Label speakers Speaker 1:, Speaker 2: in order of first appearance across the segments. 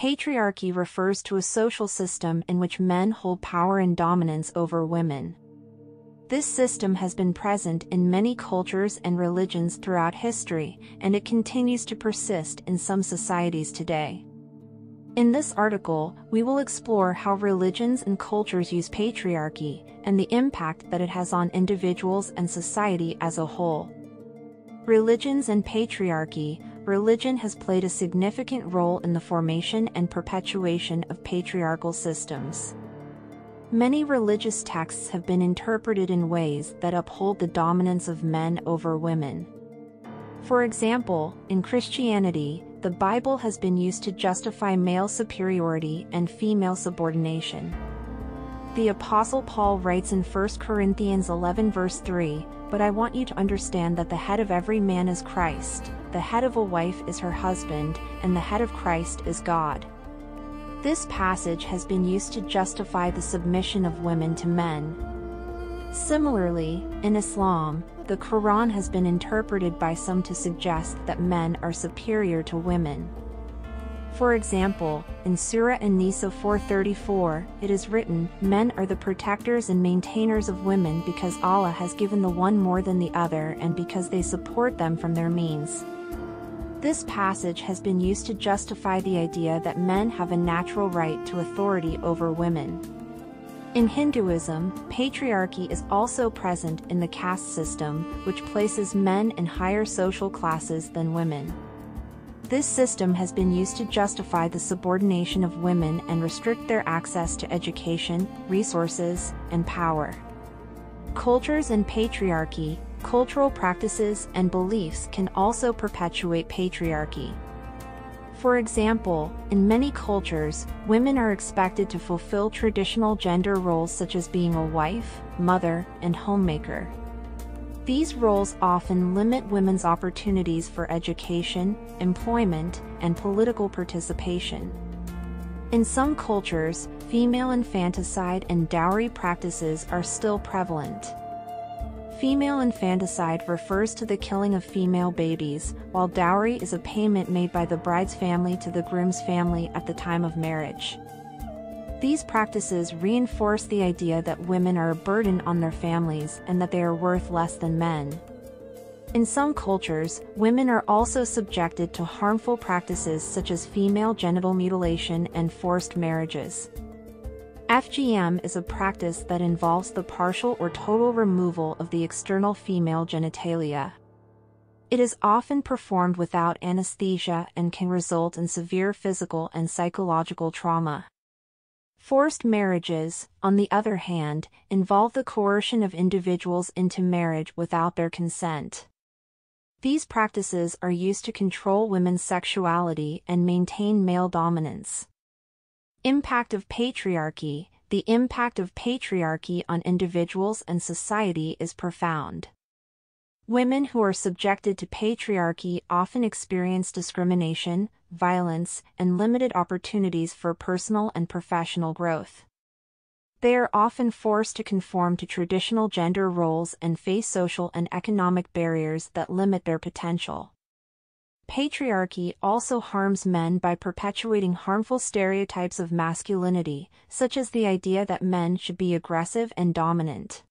Speaker 1: Patriarchy refers to a social system in which men hold power and dominance over women. This system has been present in many cultures and religions throughout history, and it continues to persist in some societies today. In this article, we will explore how religions and cultures use patriarchy, and the impact that it has on individuals and society as a whole. Religions and patriarchy. Religion has played a significant role in the formation and perpetuation of patriarchal systems. Many religious texts have been interpreted in ways that uphold the dominance of men over women. For example, in Christianity, the Bible has been used to justify male superiority and female subordination. The Apostle Paul writes in 1 Corinthians 11 verse 3, "But I want you to understand that the head of every man is Christ, the head of a wife is her husband, and the head of Christ is God." This passage has been used to justify the submission of women to men. Similarly, in Islam, the Quran has been interpreted by some to suggest that men are superior to women. For example, in Surah An-Nisa 4:34, it is written, "Men are the protectors and maintainers of women because Allah has given the one more than the other and because they support them from their means." This passage has been used to justify the idea that men have a natural right to authority over women. In Hinduism, patriarchy is also present in the caste system, which places men in higher social classes than women. This system has been used to justify the subordination of women and restrict their access to education, resources, and power. Cultures and patriarchy. Cultural practices and beliefs can also perpetuate patriarchy. For example, in many cultures, women are expected to fulfill traditional gender roles such as being a wife, mother, and homemaker. These roles often limit women's opportunities for education, employment, and political participation. In some cultures, female infanticide and dowry practices are still prevalent. Female infanticide refers to the killing of female babies, while dowry is a payment made by the bride's family to the groom's family at the time of marriage. These practices reinforce the idea that women are a burden on their families and that they are worth less than men. In some cultures, women are also subjected to harmful practices such as female genital mutilation and forced marriages. FGM is a practice that involves the partial or total removal of the external female genitalia. It is often performed without anesthesia and can result in severe physical and psychological trauma. Forced marriages, on the other hand, involve the coercion of individuals into marriage without their consent. These practices are used to control women's sexuality and maintain male dominance. Impact of patriarchy. The impact of patriarchy on individuals and society is profound. Women who are subjected to patriarchy often experience discrimination, violence, and limited opportunities for personal and professional growth. They are often forced to conform to traditional gender roles and face social and economic barriers that limit their potential. Patriarchy also harms men by perpetuating harmful stereotypes of masculinity, such as the idea that men should be aggressive and dominant.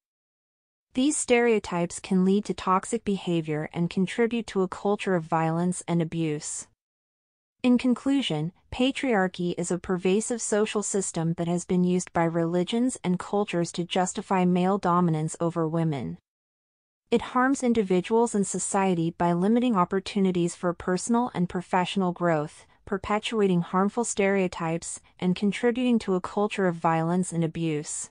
Speaker 1: These stereotypes can lead to toxic behavior and contribute to a culture of violence and abuse. In conclusion, patriarchy is a pervasive social system that has been used by religions and cultures to justify male dominance over women. It harms individuals and society by limiting opportunities for personal and professional growth, perpetuating harmful stereotypes, and contributing to a culture of violence and abuse.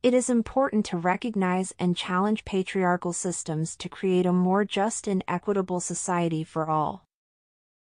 Speaker 1: It is important to recognize and challenge patriarchal systems to create a more just and equitable society for all.